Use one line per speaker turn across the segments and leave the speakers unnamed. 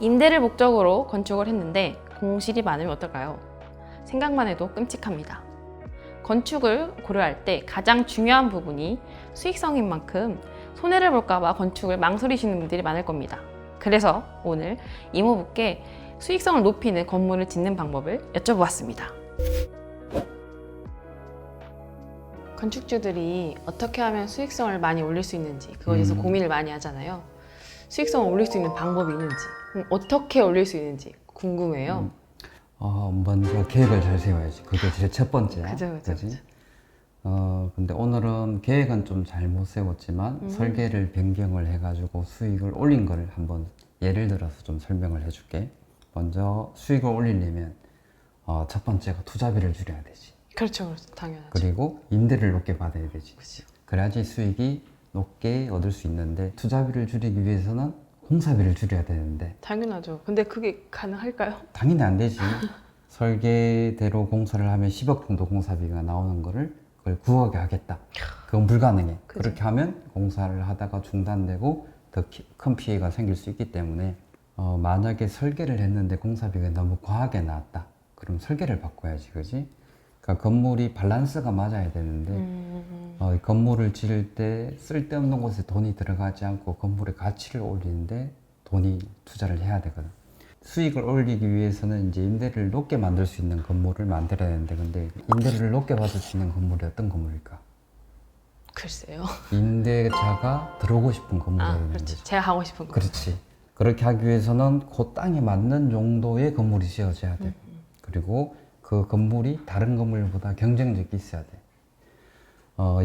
임대를 목적으로 건축을 했는데 공실이 많으면 어떨까요? 생각만 해도 끔찍합니다. 건축을 고려할 때 가장 중요한 부분이 수익성인 만큼 손해를 볼까봐 건축을 망설이시는 분들이 많을 겁니다. 그래서 오늘 이모부께 수익성을 높이는 건물을 짓는 방법을 여쭤보았습니다. 건축주들이 어떻게 하면 수익성을 많이 올릴 수 있는지 그거에 대해서 고민을 많이 하잖아요. 수익성을 올릴 수 있는 방법이 있는지, 어떻게 올릴 수 있는지 궁금해요.
먼저 계획을 잘 세워야지. 그게 제일 첫 번째야.
그죠.
근데 오늘은 계획은 좀 잘못 세웠지만 설계를 변경을 해가지고 수익을 올린 거를 한번 예를 들어서 좀 설명을 해줄게. 먼저 수익을 올리려면 첫 번째가 투자비를 줄여야 되지.
그렇죠. 당연하죠.
그리고 임대를 높게 받아야 되지.
그렇죠.
그래야지 수익이 높게 얻을 수 있는데, 투자비를 줄이기 위해서는 공사비를 줄여야 되는데
당연하죠. 근데 그게 가능할까요?
당연히 안 되지. 설계대로 공사를 하면 10억 정도 공사비가 나오는 거를 그걸 9억에 하겠다. 그건 불가능해.
그죠.
그렇게 하면 공사를 하다가 중단되고 더 큰 피해가 생길 수 있기 때문에 만약에 설계를 했는데 공사비가 너무 과하게 나왔다. 그럼 설계를 바꿔야지, 그지? 그러니까 건물이 밸런스가 맞아야 되는데 이 건물을 지을 때 쓸데없는 곳에 돈이 들어가지 않고 건물의 가치를 올리는데 돈이 투자를 해야 되거든. 수익을 올리기 위해서는 이제 임대를 높게 만들 수 있는 건물을 만들어야 되는데, 근데 임대를 높게 받을 수 있는 건물이 어떤 건물일까?
글쎄요.
임대자가 들어오고 싶은 건물이어야 되는
그렇지.
거지.
제가 하고 싶은 거.
그렇지. 그렇게 하기 위해서는 그 땅에 맞는 정도의 건물이 지어져야 돼. 그리고 그 건물이 다른 건물보다 경쟁력이 있어야 돼.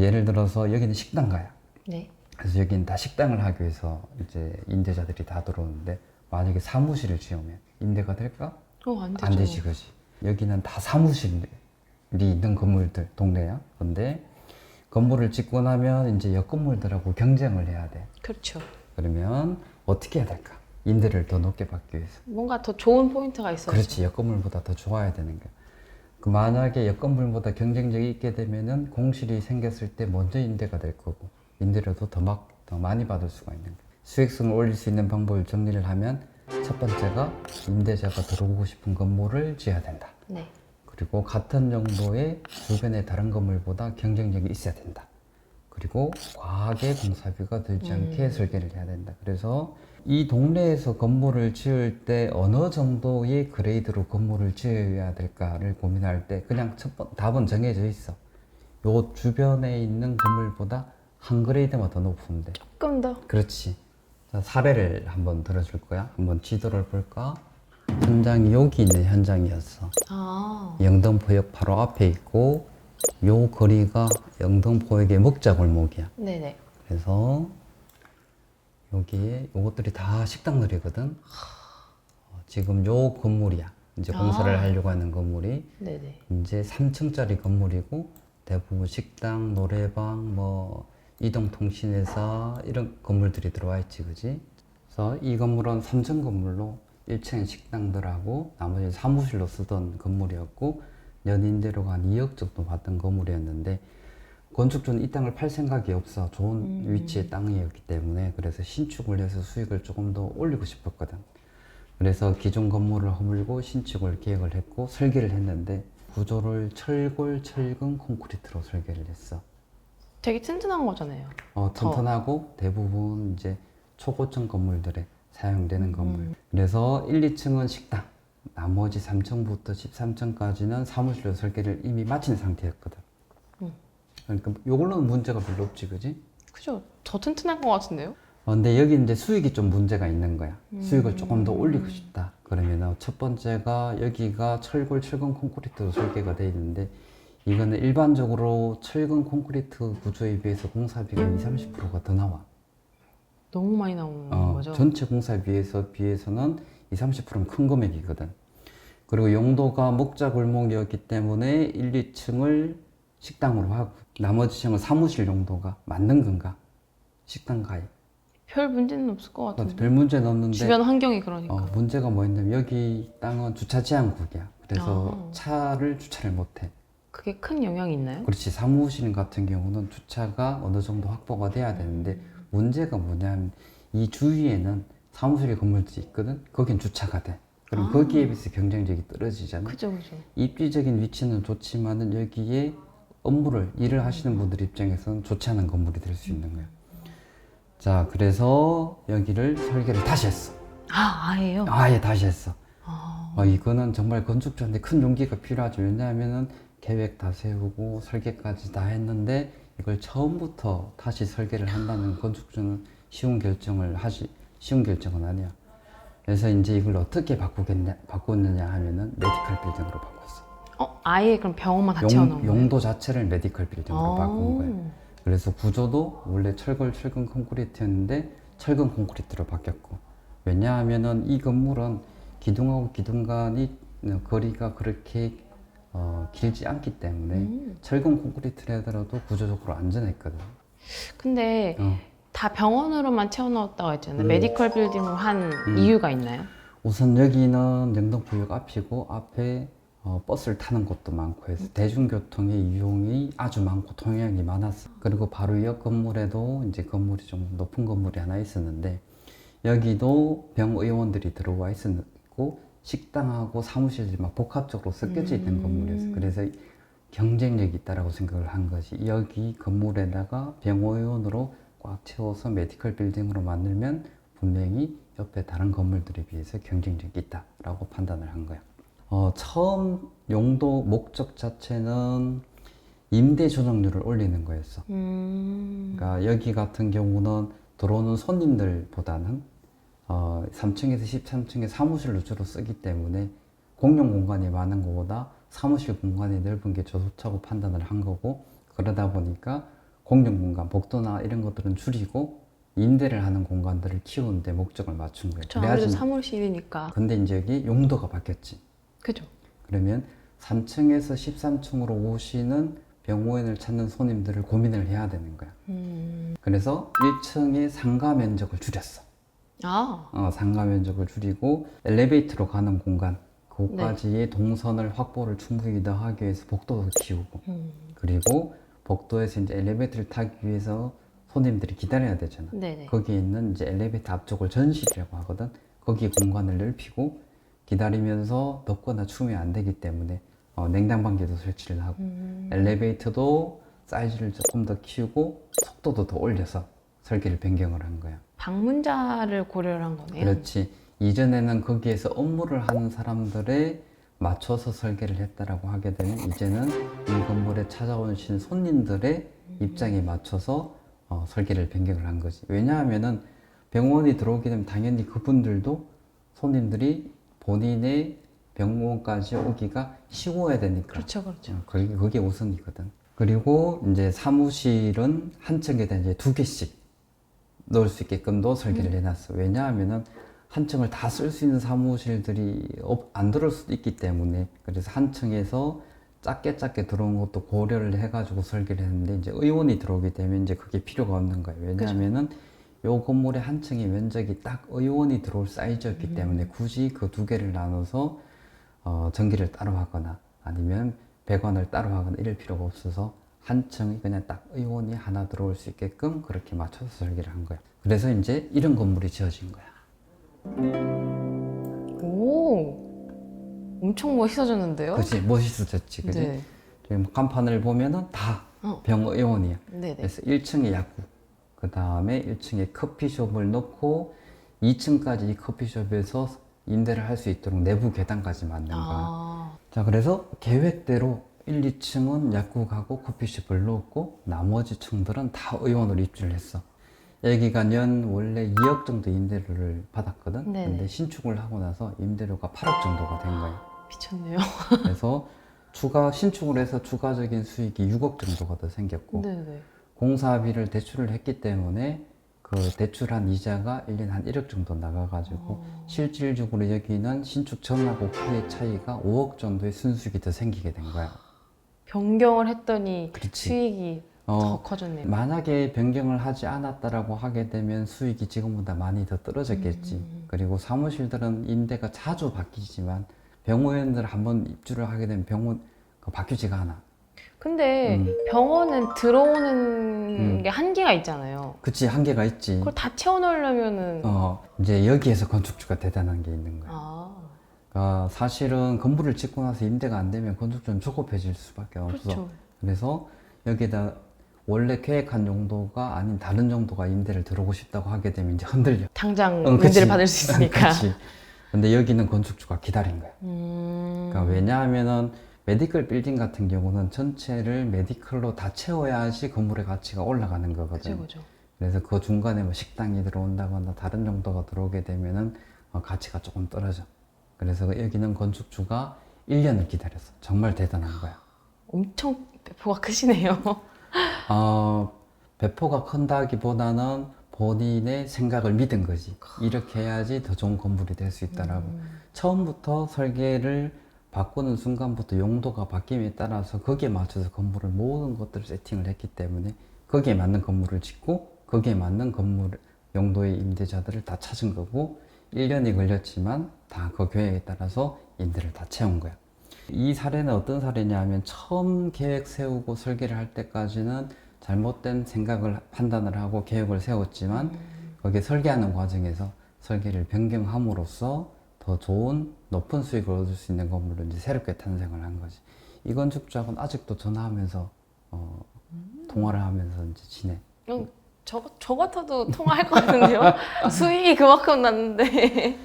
예를 들어서 여기는 식당가야.
네.
그래서 여기는 다 식당을 하기 위해서 이제 임대자들이 다 들어오는데, 만약에 사무실을 지으면 임대가 될까?
안 되죠.
안 되지, 그지? 여기는 다 사무실이 있는 건물들, 동네야. 근데 건물을 짓고 나면 이제 옆 건물들하고 경쟁을 해야 돼.
그렇죠.
그러면 어떻게 해야 될까? 임대를 더 높게 받기 위해서.
뭔가 더 좋은 포인트가 있어야죠.
그렇지, 옆 건물보다 더 좋아야 되는 거야. 그 만약에 옆 건물보다 경쟁력이 있게 되면은 공실이 생겼을 때 먼저 임대가 될 거고, 임대료도 더 많이 받을 수가 있는 거야. 수익성을 올릴 수 있는 방법을 정리를 하면, 첫 번째가 임대자가 들어오고 싶은 건물을 지어야 된다.
네.
그리고 같은 정도의 주변의 다른 건물보다 경쟁력이 있어야 된다. 그리고 과하게 공사비가 들지 않게 설계를 해야 된다. 그래서 이 동네에서 건물을 지을 때 어느 정도의 그레이드로 건물을 지어야 될까를 고민할 때 그냥 답은 정해져 있어. 요 주변에 있는 건물보다 한 그레이드만 더 높으면 돼.
조금 더.
그렇지. 자, 사례를 한번 들어줄 거야. 한번 지도를 볼까? 현장이 여기 있는 현장이었어. 영등포역 바로 앞에 있고, 요 거리가 영등포역의 먹자골목이야.
네네.
그래서 여기에 요것들이 다 식당들이거든. 지금 요 건물이야. 이제 공사를 하려고 하는 건물이
네네.
이제 3층짜리 건물이고, 대부분 식당, 노래방, 뭐 이동통신회사 이런 건물들이 들어와 있지, 그지? 그래서 이 건물은 3층 건물로 1층 식당들하고 나머지 사무실로 쓰던 건물이었고, 연임대로가 한 2억 정도 받던 건물이었는데, 건축주는 이 땅을 팔 생각이 없어. 좋은 위치의 땅이었기 때문에. 그래서 신축을 해서 수익을 조금 더 올리고 싶었거든. 그래서 기존 건물을 허물고 신축을 계획을 했고 설계를 했는데, 구조를 철골, 철근, 콘크리트로 설계를 했어.
되게 튼튼한 거잖아요.
튼튼하고 대부분 이제 초고층 건물들에 사용되는 건물. 그래서 1, 2층은 식당, 나머지 3층부터 13층까지는 사무실로 설계를 이미 마친 상태였거든. 그러니까 요걸로는 문제가 별로 없지, 그지?
그죠? 더 튼튼할 것 같은데요?
근데 여기 이제 수익이 좀 문제가 있는 거야. 수익을 조금 더 올리고 싶다. 그러면 첫 번째가 여기가 철골, 철근 콘크리트로 설계가 되어 있는데, 이거는 일반적으로 철근 콘크리트 구조에 비해서 공사비가 20-30%가 더 나와.
너무 많이 나오는 거죠?
전체 공사비에서는 20-30%는 큰 금액이거든. 그리고 용도가 먹자 골목이었기 때문에 1, 2층을 식당으로 하고 나머지 층은 사무실 용도가 맞는 건가? 식당가에.
별 문제는 없을 것 같은데.
별 문제는 없는데,
주변 환경이 그러니까.
문제가 뭐였냐면 여기 땅은 주차 제한국이야. 그래서 차를 주차를 못해.
그게 큰 영향이 있나요?
그렇지. 사무실 같은 경우는 주차가 어느 정도 확보가 돼야 되는데, 문제가 뭐냐면 이 주위에는 사무실 건물들이 있거든. 거긴 주차가 돼. 그럼
아.
거기에 비해서 경쟁력이 떨어지잖아.
그죠, 그죠.
입지적인 위치는 좋지만은 여기에 일을 하시는 분들 입장에서는 좋지 않은 건물이 될 수 있는 거야. 자, 그래서 여기를 설계를 다시 했어.
아예요?
아예 다시 했어.
아.
이거는 정말 건축주한테 큰 용기가 필요하죠. 왜냐하면은 계획 다 세우고 설계까지 다 했는데 이걸 처음부터 다시 설계를 한다는 건축주는 쉬운 결정은 아니야. 그래서 이제 이걸 어떻게 바꿨느냐 하면은 메디컬 빌딩으로 바꿨어.
아예 그럼 병원만 다 채워놓은 거예요?
용도 자체를 메디컬 빌딩으로 바꾼 거야.
아.
그래서 구조도 원래 철근 콘크리트였는데 철근 콘크리트로 바뀌었고, 왜냐하면은 이 건물은 기둥하고 기둥 간이 거리가 그렇게 길지 않기 때문에 철근 콘크리트를 하더라도 구조적으로 안전했거든.
근데
어.
다 병원으로만 채워넣었다고 했잖아요. 메디컬 빌딩으로 한 이유가 있나요?
우선 여기는 영등포역 앞이고 앞에 버스를 타는 곳도 많고 해서 대중교통의 이용이 아주 많고 통행이 많았어. 그리고 바로 옆 건물에도 이제 건물이 좀 높은 건물이 하나 있었는데 여기도 병의원들이 들어와 있었고 식당하고 사무실들이 막 복합적으로 섞여져 있는 건물이었어. 그래서 경쟁력이 있다라고 생각을 한 것이 여기 건물에다가 병의원으로 꽉 채워서 메디컬 빌딩으로 만들면 분명히 옆에 다른 건물들에 비해서 경쟁력이 있다라고 판단을 한 거야. 처음 용도 목적 자체는 임대 전용률을 올리는 거였어. 그러니까 여기 같은 경우는 들어오는 손님들보다는 3층에서 13층에 사무실로 주로 쓰기 때문에 공용 공간이 많은 것보다 사무실 공간이 넓은 게 좋다고 판단을 한 거고, 그러다 보니까 공용 공간, 복도나 이런 것들은 줄이고 임대를 하는 공간들을 키우는데 목적을 맞춘 거예요.
저 아무래도 사무실이니까.
근데 이제 여기 용도가 바뀌었지.
그죠.
그러면 3층에서 13층으로 오시는 병원을 찾는 손님들을 고민을 해야 되는 거야. 그래서 1층의 상가 면적을 줄였어. 상가 면적을 줄이고 엘리베이터로 가는 공간, 그까지의 동선을 확보를 충분히 더 하기 위해서 복도도 키우고, 그리고 복도에서 이제 엘리베이터를 타기 위해서 손님들이 기다려야 되잖아.
네네.
거기에 있는 이제 엘리베이터 앞쪽을 전실이라고 하거든. 거기에 공간을 넓히고 기다리면서 덥거나 추우면 안 되기 때문에 냉난방기도 설치를 하고 엘리베이터도 사이즈를 조금 더 키우고 속도도 더 올려서 설계를 변경을 한 거야.
방문자를 고려를 한 거네요.
그렇지. 이전에는 거기에서 업무를 하는 사람들에 맞춰서 설계를 했다라고 하게 되면 이제는 이 건물에 찾아오신 손님들의 입장에 맞춰서 설계를 변경을 한 거지. 왜냐하면은 병원이 들어오게 되면 당연히 그분들도 손님들이 본인의 병원까지 오기가 쉬워야 되니까.
그렇죠, 그렇죠.
그게 우선이거든. 그리고 이제 사무실은 한 층에다 이제 2개씩 넣을 수 있게끔도 설계를 해놨어. 왜냐하면은 한 층을 다 쓸 수 있는 사무실들이 안 들어올 수도 있기 때문에, 그래서 한 층에서 작게 들어온 것도 고려를 해가지고 설계를 했는데, 이제 의원이 들어오게 되면 이제 그게 필요가 없는 거예요. 왜냐하면은 요 건물의 한 층의 면적이 딱 의원이 들어올 사이즈였기 때문에 굳이 그 2개를 나눠서 전기를 따로 하거나 아니면 배관을 따로 하거나 이럴 필요가 없어서 한 층이 그냥 딱 의원이 하나 들어올 수 있게끔 그렇게 맞춰서 설계를 한 거야. 그래서 이제 이런 건물이 지어진 거야.
오, 엄청 멋있어졌는데요?
그치, 멋있어졌지, 그지?
네.
지금 간판을 보면은 다 병의원이야.
네네.
그래서 1층에 약국, 그 다음에 1층에 커피숍을 넣고 2층까지 이 커피숍에서 임대를 할 수 있도록 내부 계단까지 만든 거야. 자, 그래서 계획대로 1, 2층은 약국하고 커피숍을 넣었고 나머지 층들은 다 의원으로 입주를 했어. 여기가 연 원래 2억 정도 임대료를 받았거든.
네네.
근데 신축을 하고 나서 임대료가 8억 정도가 된 거야.
미쳤네요.
그래서 신축을 해서 추가적인 수익이 6억 정도가 더 생겼고,
네네.
공사비를 대출을 했기 때문에 그 대출한 이자가 1년에 한 1억 정도 나가가지고 실질적으로 여기는 신축 전하고 후의 차이가 5억 정도의 순수익이 더 생기게 된 거야.
변경을 했더니
그렇지.
수익이 더 커졌네요.
만약에 변경을 하지 않았다라고 하게 되면 수익이 지금보다 많이 더 떨어졌겠지. 그리고 사무실들은 임대가 자주 바뀌지만 병원들 한번 입주를 하게 되면 병원 바뀌지가 않아.
근데 병원은 들어오는 게 한계가 있잖아요.
그치, 한계가 있지.
그걸 다 채워넣으려면은
이제 여기에서 건축주가 대단한 게 있는 거야.
아,
그러니까 사실은 건물을 짓고 나서 임대가 안 되면 건축주는 조급해질 수밖에 없어.
그렇죠.
그래서 여기다 원래 계획한 용도가 아닌 다른 정도가 임대를 들어오고 싶다고 하게 되면 이제 흔들려.
당장
그치.
임대를 받을 수 있으니까.
그치. 근데 여기는 건축주가 기다린 거야. 그러니까 왜냐하면은 메디컬 빌딩 같은 경우는 전체를 메디컬로 다 채워야지 건물의 가치가 올라가는 거거든.
그죠.
그래서 그 중간에 뭐 식당이 들어온다거나 다른 정도가 들어오게 되면은 가치가 조금 떨어져. 그래서 여기는 건축주가 1년을 기다렸어. 정말 대단한 거야.
엄청 배포가 크시네요.
배포가 큰다기보다는 본인의 생각을 믿은 거지. 이렇게 해야지 더 좋은 건물이 될 수 있다라고. 처음부터 설계를 바꾸는 순간부터 용도가 바뀜에 따라서 거기에 맞춰서 건물을 모든 것들을 세팅을 했기 때문에 거기에 맞는 건물을 짓고 거기에 맞는 건물 용도의 임대자들을 다 찾은 거고 1년이 걸렸지만 다 그 계획에 따라서 임대를 다 채운 거야. 이 사례는 어떤 사례냐 하면 처음 계획 세우고 설계를 할 때까지는 잘못된 생각을 판단을 하고 계획을 세웠지만 거기에 설계하는 과정에서 설계를 변경함으로써 더 좋은 높은 수익을 얻을 수 있는 건물로 이제 새롭게 탄생을 한 거지. 이 건축주하고는 아직도 전화하면서 통화를 하면서 이제 지내.
저 같아도 통화할 것 같은데요? 수익이 그만큼 났는데.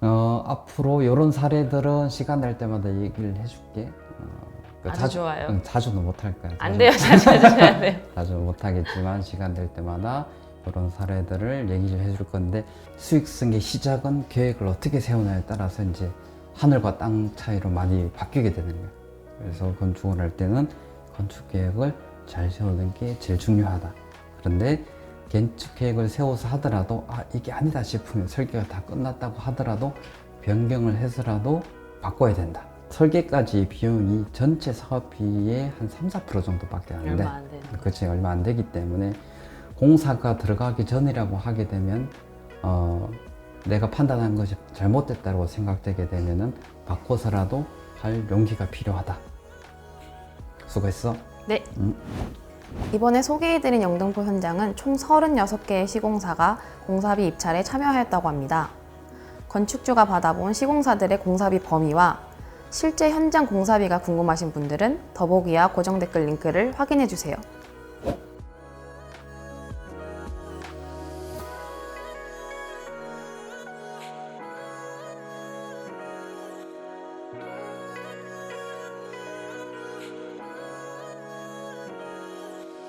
앞으로 이런 사례들은 시간 날 때마다 얘기를 해줄게.
아주 좋아요.
자주는 못할 거야.
안 돼요, 자주 해주셔야 돼요.
자주 못하겠지만 시간 될 때마다 이런 사례들을 얘기를 해줄 건데 수익성의 시작은 계획을 어떻게 세우냐에 따라서 이제 하늘과 땅 차이로 많이 바뀌게 되는 거예요. 그래서 건축을 할 때는 건축 계획을 잘 세우는 게 제일 중요하다. 그런데 건축 계획을 세워서 하더라도 이게 아니다 싶으면 설계가 다 끝났다고 하더라도 변경을 해서라도 바꿔야 된다. 설계까지 비용이 전체 사업비의 한 3~4% 정도밖에 안 돼.
얼마 안 되는.
그치, 얼마 안 되기 때문에 공사가 들어가기 전이라고 하게 되면 내가 판단한 것이 잘못됐다고 생각되게 되면은 바꿔서라도 할 용기가 필요하다. 수고했어.
네. 이번에 소개해드린 영등포 현장은 총 36개의 시공사가 공사비 입찰에 참여하였다고 합니다. 건축주가 받아본 시공사들의 공사비 범위와 실제 현장 공사비가 궁금하신 분들은 더보기와 고정 댓글 링크를 확인해주세요.